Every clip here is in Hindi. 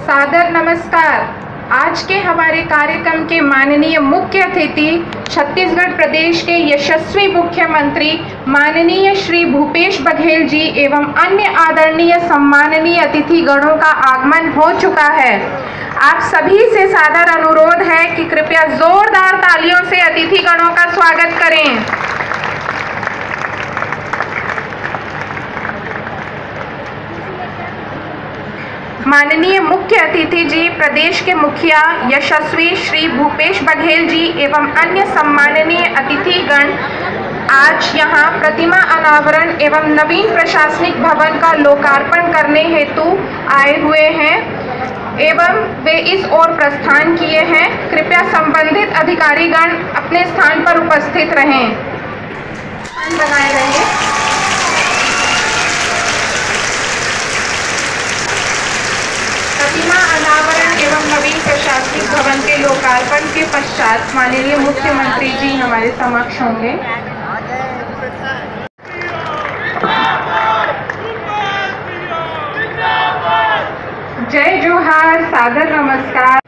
सादर नमस्कार। आज के हमारे कार्यक्रम के माननीय मुख्य अतिथि छत्तीसगढ़ प्रदेश के यशस्वी मुख्यमंत्री माननीय श्री भूपेश बघेल जी एवं अन्य आदरणीय सम्माननीय अतिथिगणों का आगमन हो चुका है। आप सभी से सादर अनुरोध है कि कृपया जोरदार तालियों से अतिथिगणों का स्वागत करें। माननीय मुख्य अतिथि जी प्रदेश के मुखिया यशस्वी श्री भूपेश बघेल जी एवं अन्य सम्माननीय अतिथिगण आज यहां प्रतिमा अनावरण एवं नवीन प्रशासनिक भवन का लोकार्पण करने हेतु आए हुए हैं एवं वे इस ओर प्रस्थान किए हैं। कृपया संबंधित अधिकारीगण अपने स्थान पर उपस्थित रहें। बनाए रहें। प्रतिमा अनावरण एवं नवीन प्रशासनिक भवन के लोकार्पण के पश्चात माननीय मुख्यमंत्री जी हमारे समक्ष होंगे। जय जोहार, सादर नमस्कार।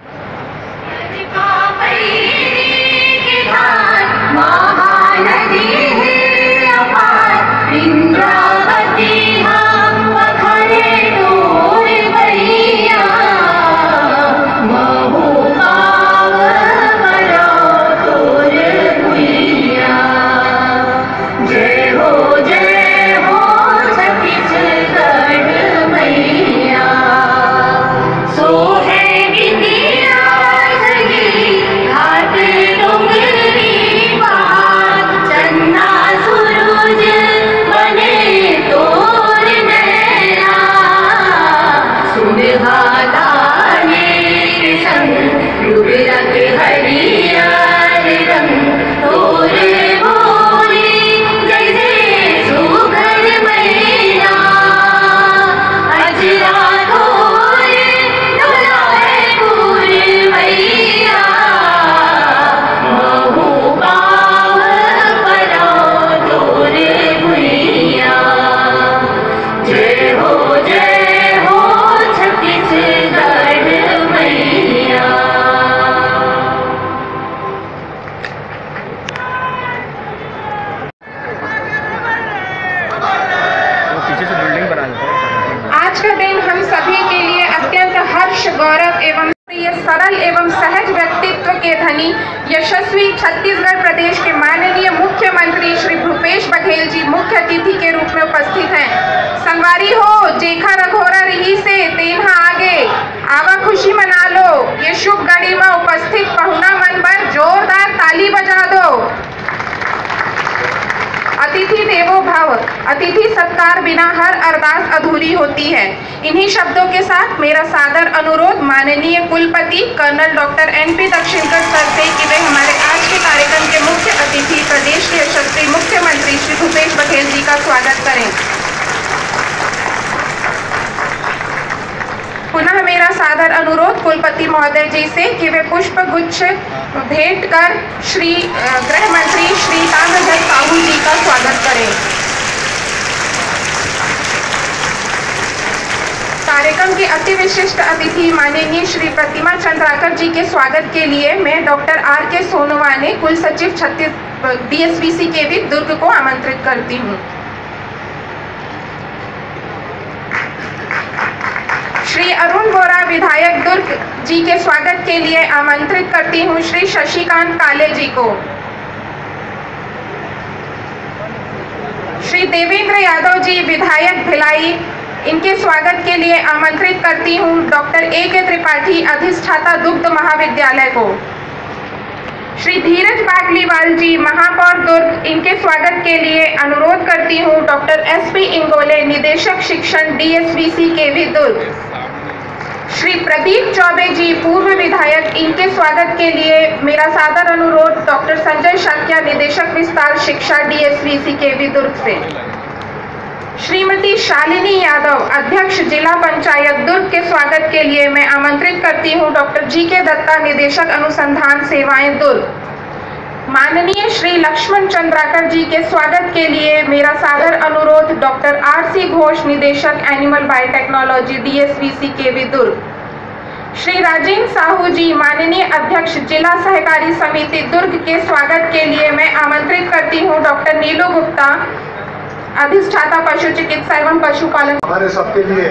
आज का दिन हम सभी के लिए अत्यंत हर्ष, गौरव एवं सरल एवं सहज व्यक्तित्व के धनी यशस्वी छत्तीसगढ़ प्रदेश के माननीय मुख्यमंत्री श्री भूपेश बघेल जी मुख्य अतिथि के रूप में उपस्थित हैं। संगवारी हो, जेखा रघोरा रही से तेन्हा आगे, आवा खुशी मना लो। ये शुभ घड़ी में उपस्थित पहुना मन पर जोरदार ताली बजा दो। अतिथि देवो भव, अतिथि सत्कार बिना हर अरदास अधूरी होती है। इन्हीं शब्दों के साथ मेरा सादर अनुरोध माननीय कुलपति colonel doctor NP Dakshinkar sir से कि वे हमारे आज के कार्यक्रम के मुख्य अतिथि प्रदेश के यशस्वी मुख्यमंत्री श्री भूपेश बघेल जी का स्वागत करें। पुनः मेरा सादर अनुरोध कुलपति महोदय जी से कि वे पुष्प गुच्छ भेंट कर श्री गृह मंत्री श्री ताम्रध्वज साहू जी का स्वागत करें। कार्यक्रम के अति विशिष्ट अतिथि माननीय श्री प्रतिमा चंद्राकर जी के स्वागत के लिए मैं डॉक्टर RK सोनोवाने कुल सचिव DSVC केवी दुर्ग को आमंत्रित करती हूँ। श्री अरुण बोरा विधायक दुर्ग जी के स्वागत के लिए आमंत्रित करती हूँ श्री शशिकांत काले जी को। श्री देवेंद्र यादव जी विधायक भिलाई, इनके स्वागत के लिए आमंत्रित करती हूँ डॉक्टर AK त्रिपाठी अधिष्ठाता दुग्ध महाविद्यालय को। श्री धीरज बागलीवाल जी महापौर दुर्ग, इनके स्वागत के लिए अनुरोध करती हूँ डॉक्टर SP इंगोले निदेशक शिक्षण DSVC केवी दुर्ग। श्री प्रदीप चौबे जी पूर्व विधायक, इनके स्वागत के लिए मेरा सादर अनुरोध डॉक्टर संजय शाक्या निदेशक विस्तार शिक्षा DSVC केवी दुर्ग से। श्रीमती शालिनी यादव अध्यक्ष जिला पंचायत दुर्ग के स्वागत के लिए मैं आमंत्रित करती हूं डॉक्टर GK दत्ता निदेशक अनुसंधान सेवाएं दुर्ग। माननीय श्री लक्ष्मण चंद्राकर जी के स्वागत के लिए मेरा सादर अनुरोध डॉक्टर RC घोष निदेशक एनिमल बायोटेक्नोलॉजी DSVC केवी दुर्ग। श्री राजेंद्र साहू जी माननीय अध्यक्ष जिला सहकारी समिति दुर्ग के स्वागत के लिए मैं आमंत्रित करती हूं डॉक्टर नीलू गुप्ता, अधिष्ठाता पशु चिकित्सा एवं पशुपालन। हमारे सबके लिए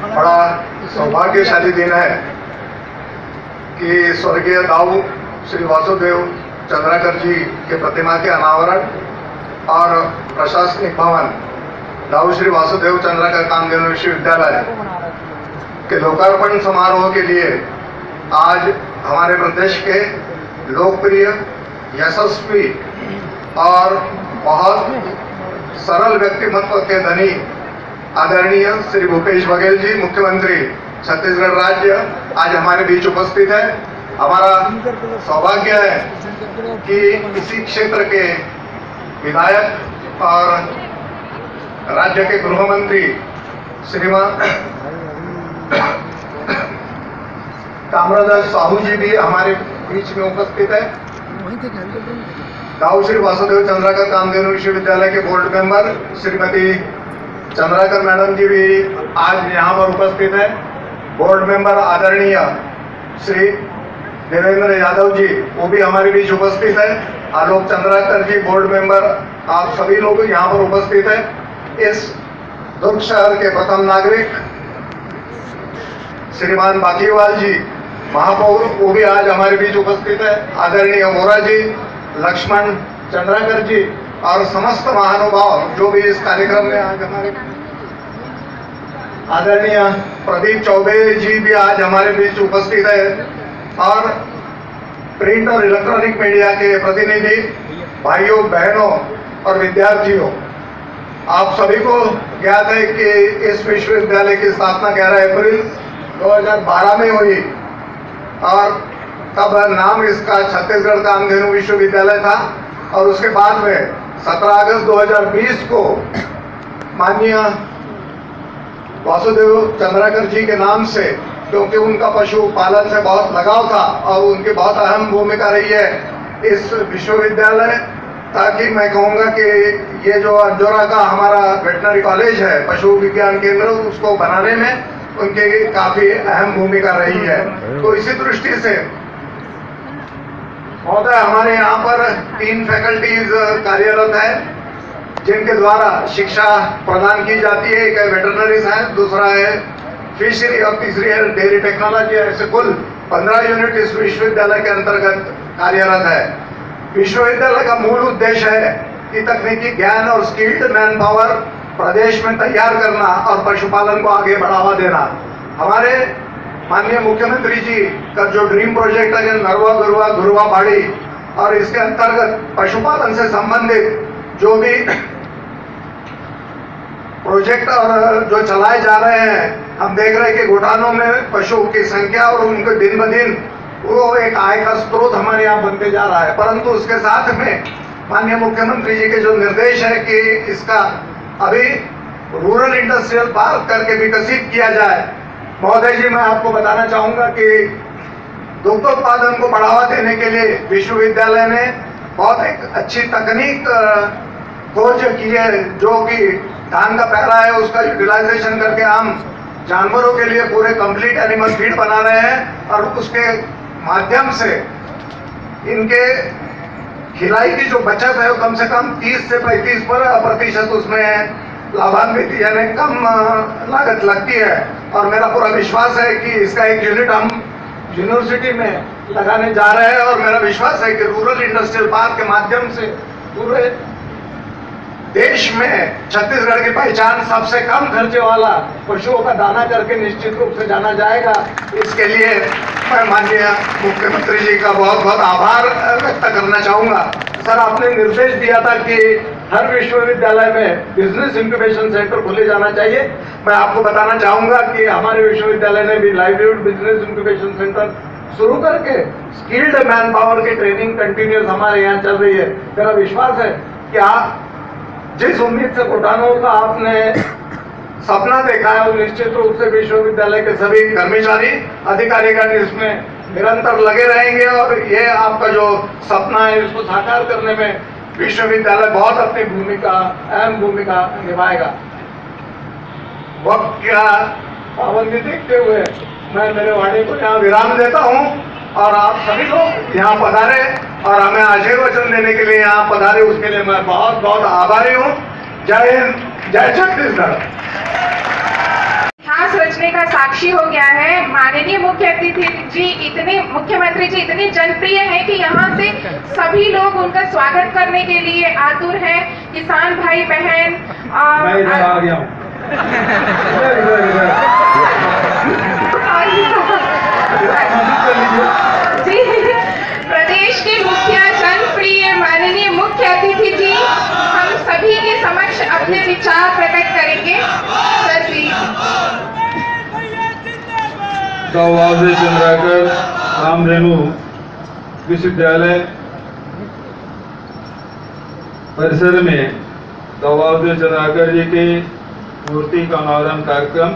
बड़ा सौभाग्यशाली दिन है कि स्वर्गीय दाऊ श्री वासुदेव चंद्राकर जी के प्रतिमा के अनावरण और प्रशासनिक भवन दाऊ श्री वासुदेव चंद्राकर कामधेनु विश्वविद्यालय के लोकार्पण समारोह के लिए आज हमारे प्रदेश के लोकप्रिय, यशस्वी और बहुत सरल व्यक्तिमत्व के धनी आदरणीय श्री भूपेश बघेल जी, मुख्यमंत्री छत्तीसगढ़ राज्य, आज हमारे बीच उपस्थित है। हमारा सौभाग्य है कि इसी क्षेत्र के विधायक और राज्य के गृह मंत्री श्रीमान ताम्रध्वज साहू जी भी हमारे बीच में उपस्थित है। दाऊ श्री वासुदेव चंद्राकर कामधेनु विश्वविद्यालय के board member Shrimati Chandrakar madam ji भी आज यहाँ पर उपस्थित है। बोर्ड मेंबर आदरणीय श्री देवेंद्र यादव जी, वो भी हमारे बीच उपस्थित है। आलोक चंद्राकर जी बोर्ड मेंबर, आप सभी लोग यहाँ पर उपस्थित है। इस दुर्ग शहर के प्रथम नागरिक श्रीमान बाकीवाल जी महापौर, वो भी आज हमारे बीच उपस्थित है। आदरणीय मोरा जी, लक्ष्मण चंद्राकर जी और समस्त महानुभाव जो भी इस कार्यक्रम में आज हमारे, आदरणीय प्रदीप चौबे जी भी आज हमारे बीच उपस्थित है। और प्रिंट और इलेक्ट्रॉनिक मीडिया के प्रतिनिधि भाइयों बहनों और विद्यार्थियों, आप सभी को ज्ञात है कि इस विश्वविद्यालय की स्थापना 11 अप्रैल 2012 में हुई और तब नाम इसका छत्तीसगढ़ कामधेनु विश्वविद्यालय था। और उसके बाद में 17 अगस्त 2020 को माननीय वासुदेव चंद्राकर जी के नाम से, क्योंकि उनका पशुपालन से बहुत लगाव था और उनकी बहुत अहम भूमिका रही है इस विश्वविद्यालय, ताकि मैं कहूँगा कि ये जो अंजोरा का हमारा वेटनरी कॉलेज है, पशु विज्ञान केंद्र, उसको बनाने में उनकी काफ़ी अहम भूमिका रही है। तो इसी दृष्टि से महोदय, हमारे यहाँ पर 3 फैकल्टीज कार्यरत है जिनके द्वारा शिक्षा प्रदान की जाती है। एक है वेटरनरी साइंस, दूसरा है फिशरी और तीसरी है डेयरी टेक्नोलॉजी। ऐसे कुल 15 यूनिट इस विश्वविद्यालय के अंतर्गत कार्यरत है। विश्वविद्यालय का मूल उद्देश्य है कि तकनीकी ज्ञान और स्किल्ड मैन पावर प्रदेश में तैयार करना और पशुपालन को आगे बढ़ावा देना। हमारे माननीय मुख्यमंत्री जी का जो ड्रीम प्रोजेक्ट है नरवा गरुवा घुरवा बाड़ी, और इसके अंतर्गत पशुपालन से संबंधित जो भी प्रोजेक्ट और जो चलाए जा रहे हैं, हम देख रहे हैं कि घुटानों में पशु की संख्या और उनको दिन ब दिन वो एक आय का स्रोत हमारे यहाँ बनते जा रहा है। परंतु उसके साथ में माननीय मुख्यमंत्री जी के जो निर्देश है कि इसका अभी रूरल इंडस्ट्रियल पार्क करके विकसित किया जाए। महोदय जी, मैं आपको बताना चाहूँगा कि दुग्धोत्पादन को बढ़ावा देने के लिए विश्वविद्यालय ने बहुत एक अच्छी तकनीक खोज की है, जो कि धान का पैरा है उसका यूटिलाइजेशन करके हम जानवरों के लिए पूरे कंप्लीट एनिमल फीड बना रहे हैं और उसके माध्यम से इनके खिलाई की जो बचत है वो कम से कम 30 से 35% उसमें लाभान्वित यानी कम लागत लगती है। और मेरा पूरा विश्वास है कि इसका एक यूनिट हम यूनिवर्सिटी में लगाने जा रहे हैं और मेरा विश्वास है कि रूरल इंडस्ट्रियल पार्क के माध्यम से पूरे देश में छत्तीसगढ़ की पहचान सबसे कम खर्चे वाला पशुओं का दाना करके निश्चित रूप से जाना जाएगा। इसके लिए मैं माननीय मुख्यमंत्री जी का बहुत बहुत आभार व्यक्त करना चाहूँगा। सर, आपने निर्देश दिया था कि हर विश्वविद्यालय में बिजनेस इंक्यूबेशन सेंटर खोले जाना चाहिए। मैं आपको बताना चाहूँगा कि हमारे विश्वविद्यालय ने भी लाइवलीहुड बिजनेस इंक्यूबेशन सेंटर शुरू करके स्किल्ड मैन पावर की ट्रेनिंग कंटिन्यूस हमारे यहाँ चल रही है। मेरा विश्वास है कि आप जिस उम्मीद से घुटानों का आपने सपना देखा है, वो निश्चित रूप से विश्वविद्यालय के सभी कर्मचारी अधिकारीगण इसमें निरंतर लगे रहेंगे और ये आपका जो सपना है इसको साकार करने में विश्वविद्यालय बहुत अपनी अहम भूमिका निभाएगा। वक्त का पाबंदी देखते हुए मैं मेरे वाणी को यहाँ विराम देता हूँ और आप सभी लोग यहाँ पधारे और हमें आशीर्वचन देने के लिए यहाँ पधारे, उसके लिए मैं बहुत बहुत आभारी हूँ। जय हिंद, जय छत्तीसगढ़। इतिहास रचने का साक्षी हो गया है। माननीय मुख्य अतिथि जी मुख्यमंत्री जी इतने जनप्रिय हैं कि यहाँ से सभी लोग उनका स्वागत करने के लिए आतुर हैं। किसान भाई बहन मैं इधर आ गया हूँ। जी, प्रदेश के मुखिया जनप्रिय माननीय मुख्य अतिथि जी हम सभी के समक्ष अपने विचार प्रकट करेंगे। सर जी। वावजे चंद्राकर रामधेनु विश्वविद्यालय परिसर में वावजे चंद्राकर जी की मूर्ति का अनावरण कार्यक्रम,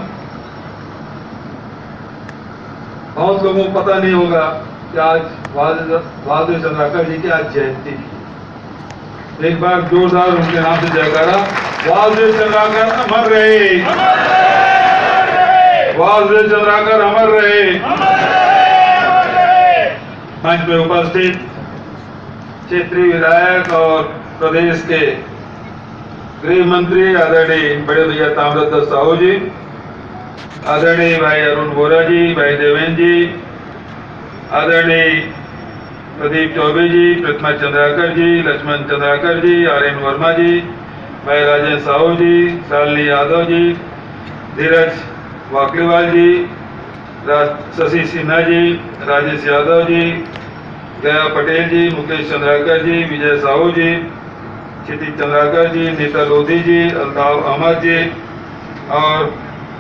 बहुत लोगों को पता नहीं होगा कि आज वावजे चंद्राकर जी की आज जयंती थी। एक बार जोरदार उनके नाम से जयकारा। वावजे चंद्राकर अमर रहे, वावजे चंद्राकर अमर रहे। मंच में उपस्थित क्षेत्रीय विधायक और प्रदेश के गृह मंत्री आदरणीय बड़े भैया ताम्रध्वज साहू जी, आदरणीय भाई अरुण बोरा जी, भाई देवेंद्र जी, आदरणीय प्रदीप चौबे जी, प्रतिमा चंद्राकर जी, लक्ष्मण चंद्राकर जी, आर्यन वर्मा जी, भाई राजेश साहू जी, शालिनी यादव जी, धीरज वाकलीवाल जी, शशि सिन्हा जी, राजेश यादव जी, गया पटेल जी, मुकेश चंद्राकर जी, विजय साहू जी, क्षितिज चंद्राकर जी, नीता लोधी जी, अल्ताफ अहमद जी और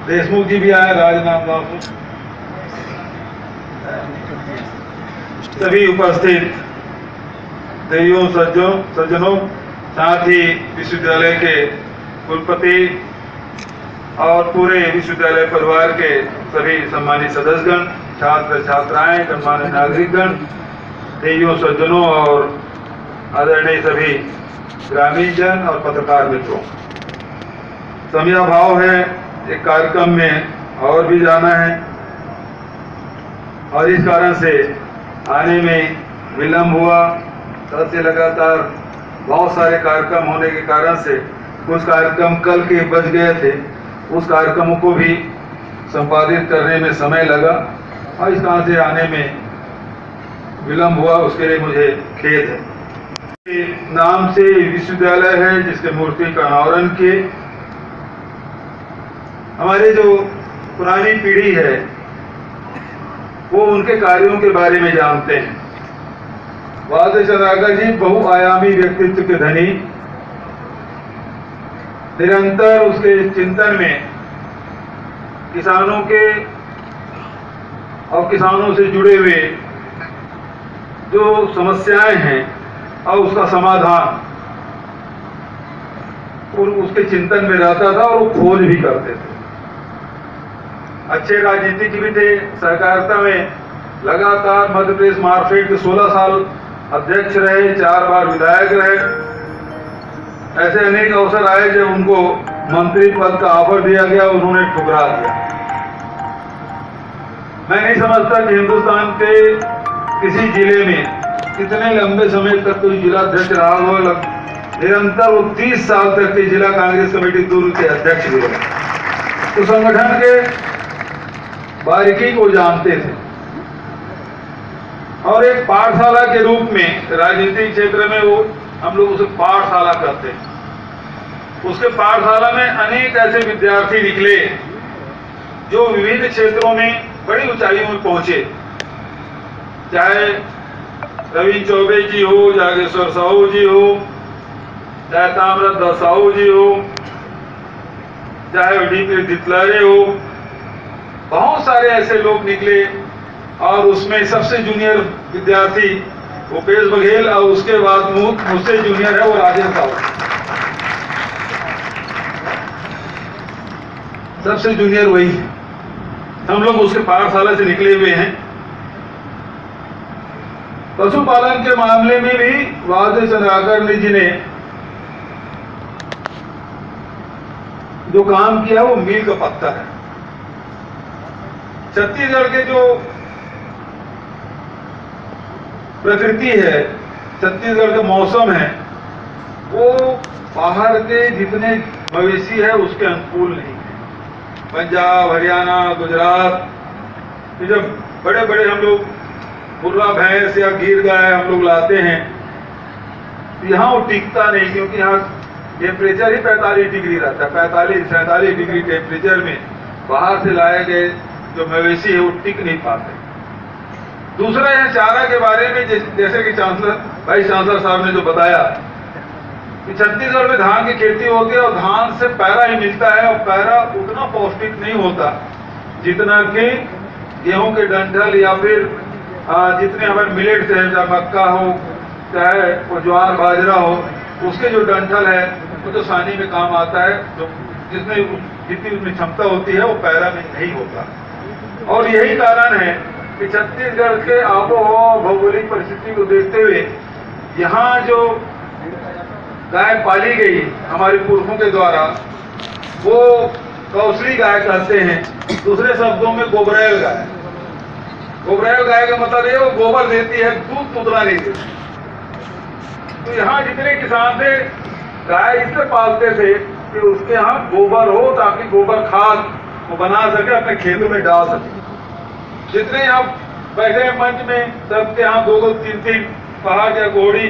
देशमुख जी भी आए, राजनाथ बाबू, सभी उपस्थित देवियों सज्जनों, साथ ही विश्वविद्यालय के कुलपति और पूरे विश्वविद्यालय परिवार के सभी सम्मानित सदस्यगण, छात्र छात्राएं, गणमान्य नागरिकगण, देवियों सज्जनों और आदरणीय सभी ग्रामीण जन और पत्रकार मित्रों, समयाभाव है, एक कार्यक्रम में और भी जाना है और इस कारण से आने में विलंब हुआ। कल से लगातार बहुत सारे कार्यक्रम होने के कारण से कुछ कार्यक्रम कल के बच गए थे, उस कार्यक्रमों को भी संपादित करने में समय लगा और इस कारण से आने में विलंब हुआ, उसके लिए मुझे खेद है। नाम से विश्वविद्यालय है जिसके मूर्ति का अनावरण किए। हमारे जो पुरानी पीढ़ी है वो उनके कार्यों के बारे में जानते हैं। वावजे चंद्राकर जी बहुआयामी व्यक्तित्व के धनी, निरंतर उसके चिंतन में किसानों के और किसानों से जुड़े हुए जो समस्याएं हैं और उसका समाधान और उसके चिंतन में रहता था और वो खोज भी करते थे। अच्छे राजनीतिक भी थे। सहकारिता में लगातार मध्य प्रदेश मार्केट के 16 साल अध्यक्ष रहे, 4 बार विधायक रहे। ऐसे अनेक अवसर आए जब उनको मंत्री पद का ऑफर दिया गया, उन्होंने ठुकरा दिया। मैं नहीं समझता कि हिंदुस्तान के किसी जिले में कितने लंबे समय तक कोई जिला अध्यक्ष रहा हो। निरंतर वो 30 साल तक के जिला कांग्रेस कमेटी दूर के अध्यक्ष भी रहे, तो संगठन के बारीकी को जानते थे और एक पाठशाला के रूप में राजनीतिक क्षेत्र में वो हम लोग उसे पाठशाला कहते हैं। उसके पाठशाला में अनेक ऐसे विद्यार्थी निकले जो विभिन्न क्षेत्रों में बड़ी ऊंचाइयों में पहुंचे, चाहे रविंद्र चौबे जी हो, जागेश्वर साहू जी हो, चाहे ताम्रध्वज साहू जी हो, चाहे डीपी दितलारे हो। बहुत सारे ऐसे लोग निकले और उसमें सबसे जूनियर विद्यार्थी भूपेश बघेल और उसके बाद मुझसे जूनियर है वो राजेश साहू, सबसे जूनियर वही है। हम लोग उसके पाठशाला से निकले हुए हैं। पशुपालन के मामले में भी वावजे चंद्राकर जी ने जो काम किया वो मील का पत्थर है। छत्तीसगढ़ के जो प्रकृति है, छत्तीसगढ़ का मौसम है, वो बाहर के जितने मवेशी है उसके अनुकूल नहीं है। पंजाब, हरियाणा, गुजरात, ये जब बड़े बड़े हम लोग मुर्रा भैंस या गिर गाय हम लोग लाते हैं, यहाँ वो टिकता नहीं, क्योंकि यहाँ टेम्परेचर ही 45 डिग्री रहता है। 45-47 डिग्री टेम्परेचर में बाहर से लाए गए जो मवेशी है वो टिक नहीं पाते। दूसरा है चारा के बारे में, जैसे कि वाइस चांसलर साहब ने जो बताया कि छत्तीसगढ़ में धान की खेती होती है और धान से पैरा ही मिलता है, और पैरा उतना पौष्टिक नहीं होता जितना कि गेहूं के डंठल या फिर जितने हमारे मिलेट्स हैं, चाहे मक्का हो चाहे वो ज्वार बाजरा हो, उसके जो डंठल है वो तो सानी में काम आता है, जो जितनी उसमें क्षमता होती है वो पैरा में नहीं होता। और यही कारण है कि छत्तीसगढ़ के आबोहवा भौगोलिक परिस्थिति को देखते हुए यहाँ जो गाय पाली गई हमारे पुरखों के द्वारा वो कौसली गाय कहते हैं, दूसरे शब्दों में गोबरैल गाय। गोबरैल गाय का मतलब ये वो गोबर देती है, दूध उतना नहीं देती। तो यहाँ जितने किसान थे गाय इसलिए पालते थे कि उसके यहाँ गोबर हो, ताकि गोबर खाद वो बना सके, अपने खेतों में डाल सके। जितने यहाँ बैठे मंच में सबके यहाँ 2-2, 3-3 पहाड़ या घोड़ी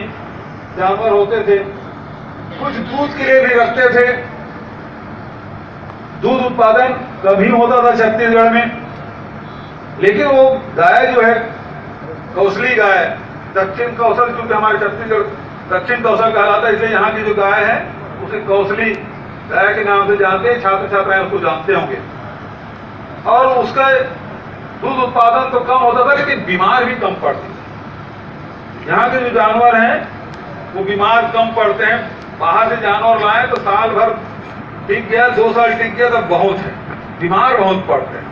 जानवर होते थे। कुछ दूध के लिए भी रखते थे। दूध उत्पादन कम ही होता था छत्तीसगढ़ में, लेकिन वो गाय जो है कौसली गाय, दक्षिण कौशल, क्योंकि हमारे छत्तीसगढ़ दक्षिण कौशल कहलाता है, इसलिए यहाँ की जो गाय है उसे कौसली गाय के नाम से जानते हैं, छात्र छात्राएं उसको जानते होंगे। और उसका दूध उत्पादन तो कम होता था, लेकिन बीमार भी कम पड़ती थी। यहाँ के जो जानवर हैं वो बीमार कम पड़ते हैं। बाहर से जानवर लाए तो साल भर टिक गया, 2 साल टिक गया तो बहुत है, बीमार बहुत पड़ते हैं।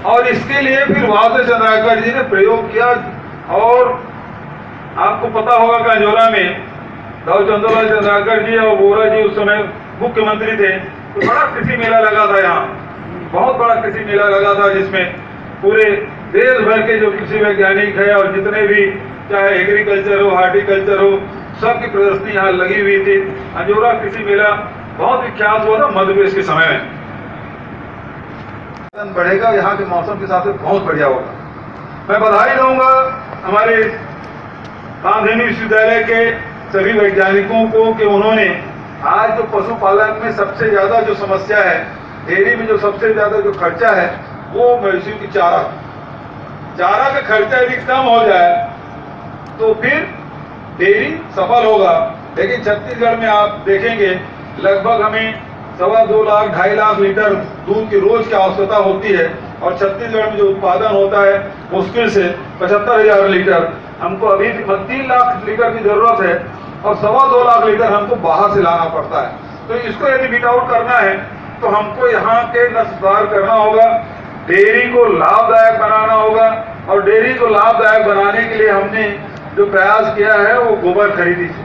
और इसके लिए फिर वासुदेव चंद्राकर जी ने प्रयोग किया। और आपको पता होगा कि अंजोला में दाऊ चंद्रलाल चंद्राकर जी और वोरा जी उस समय मुख्यमंत्री थे, तो बड़ा कृषि मेला लगा था यहाँ, बहुत बड़ा कृषि मेला लगा था, जिसमें पूरे देश भर के जो कृषि वैज्ञानिक है और जितने भी चाहे एग्रीकल्चर हो, हार्टिकल्चर हो, सबकी प्रदर्शनी यहाँ लगी हुई थी। अंजोला कृषि मेला बहुत विख्यात हुआ था मध्य प्रदेश के समय में। बढ़ेगा, यहाँ के मौसम के हिसाब से बहुत बढ़िया होगा। मैं बधाई दूंगा हमारे गांधी विश्वविद्यालय के सभी वैज्ञानिकों को कि उन्होंने आज जो पशुपालन में सबसे ज्यादा जो समस्या है, डेयरी में जो सबसे ज्यादा जो खर्चा है, वो मवेशियों की चारा का खर्चा यदि कम हो जाए तो फिर डेयरी सफल होगा। लेकिन छत्तीसगढ़ में आप देखेंगे लगभग हमें 2.25 लाख 2.5 लाख लीटर दूध की रोज की आवश्यकता होती है, और छत्तीसगढ़ में जो उत्पादन होता है मुश्किल से 75,000 लीटर। हमको अभी 3 लाख लीटर की जरूरत है और 2.25 लाख लीटर हमको बाहर से लाना पड़ता है। तो इसको यदि बीट आउट करना है तो हमको यहाँ के सुधार करना होगा, डेयरी को लाभदायक बनाना होगा। और डेयरी को लाभदायक बनाने के लिए हमने जो प्रयास किया है वो गोबर खरीदी से,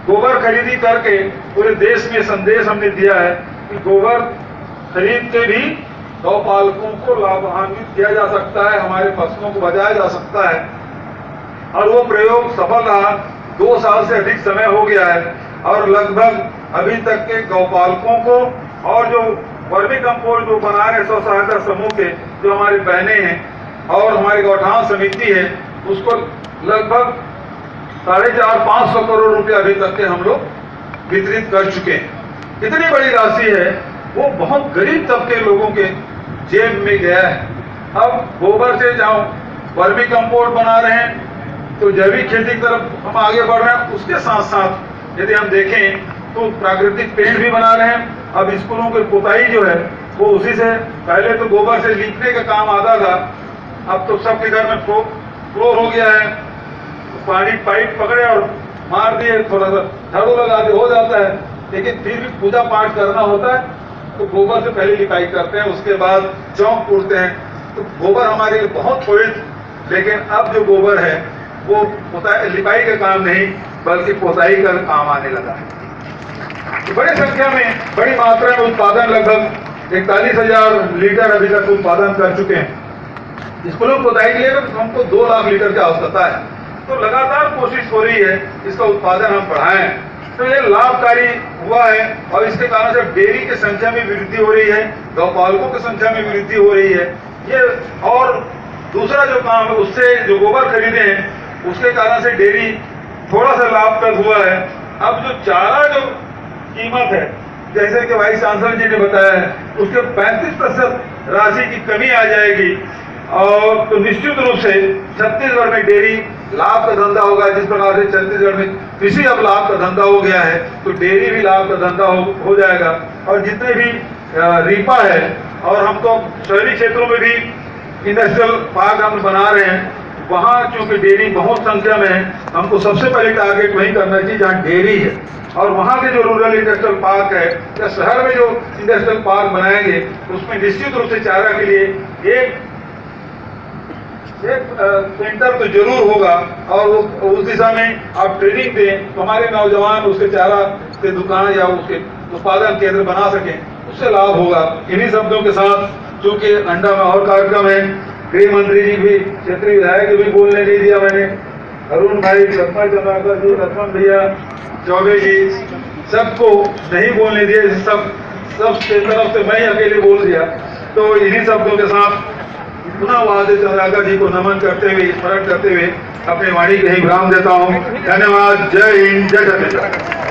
गोबर खरीदी करके पूरे देश में संदेश हमने दिया है कि गोबर खरीद के भी गौपालकों को लाभान्वित किया जा सकता है, हमारे फसलों को बचाया जा सकता है। और वो प्रयोग सफल रहा। 2 साल से अधिक समय हो गया है और लगभग अभी तक के गौपालकों को और जो वर्मी कंपोस्ट जो बना रहे स्व सहायता समूह के जो हमारी बहनें हैं और हमारी गौठान समिति है, उसको लगभग 450-500 करोड़ रुपए अभी तक के हम लोग वितरित कर चुके हैं। इतनी बड़ी राशि है, वो बहुत गरीब तबके लोगों के जेब में गया है। अब गोबर से जाओ वर्मी कंपोस्ट बना रहे हैं, तो जैविक खेती की तरफ हम आगे बढ़ रहे हैं। उसके साथ साथ यदि हम देखें तो प्राकृतिक पेड़ भी बना रहे हैं। अब स्कूलों की पुताई जो है वो उसी से, पहले तो गोबर से लीपने का काम आता था, अब तो सबके घर में फ्लोर हो गया है, पानी पाइप पकड़े और मार दिए, थोड़ा सा झाड़ू लगा दे, हो जाता है। लेकिन फिर भी पूजा पाठ करना होता है तो गोबर से पहले लिपाई करते हैं, उसके बाद चौक पूरते हैं। तो गोबर हमारे लिए बहुत थोड़े, लेकिन अब जो गोबर है वो लिपाई का काम नहीं बल्कि पोताई का काम आने लगा है। तो बड़ी संख्या में, बड़ी मात्रा में उत्पादन लगभग 41,000 लीटर अभी तक उत्पादन कर चुके हैं। स्कूलों को बताई के लिए हमको 2 लाख लीटर की आवश्यकता है, तो लगातार कोशिश हो रही है इसका उत्पादन हम बढ़ाएं। तो ये लाभकारी हुआ है और इसके कारण से डेयरी की संख्या में वृद्धि हो रही है, गौपालकों की संख्या में वृद्धि हो रही है। ये और दूसरा जो काम है, उससे जो गोबर खरीदे हैं उसके कारण से डेयरी थोड़ा सा लाभप्रद हुआ है। अब जो चारा जो कीमत है, जैसे कि वाइस चांसलर जी ने बताया है, उसके 35% राशि की कमी आ जाएगी और तो निश्चित रूप से छत्तीसगढ़ में डेयरी लाभ का धंधा होगा। जिस प्रकार से छत्तीसगढ़ में कृषि अब लाभ का धंधा हो गया है, तो डेयरी भी लाभ का धंधा हो जाएगा। और जितने भी रीपा है, और हम तो शहरी क्षेत्रों में भी इंडस्ट्रियल पार्क हम बना रहे हैं, वहाँ चूंकि डेयरी बहुत संख्या में है, हमको सबसे पहले टारगेट वही करना चाहिए जहाँ डेयरी है। और वहाँ के जो रूरल इंडस्ट्रियल पार्क है या शहर में जो इंडस्ट्रियल पार्क बनाएंगे, उसमें निश्चित रूप से चारा के लिए एक सेंटर तो जरूर होगा। और वो उस दिशा में आप ट्रेनिंग दें तो हमारे नौजवान उसके चारा के दुकान या उसके उत्पादन केंद्र बना सकें, उससे लाभ होगा। इन्हीं शब्दों के साथ, चूंकि अंडा में और कार्यक्रम है, गृह मंत्री जी भी, क्षेत्रीय विधायक भी बोलने नहीं दिया मैंने, अरुण भाई, लक्ष्मण चंद्राकर जी, लक्ष्मण भैया, चौबे जी, सबको नहीं बोलने दिया। सब के तरफ से मैं ही अकेले बोल दिया। तो इन्हीं शब्दों के साथ पुनः वादे चंद्राकर जी को नमन करते हुए, स्मरण करते हुए अपने वाणी के ही विराम देता हूँ। धन्यवाद। जय हिंद, जय छत्तीसगढ़।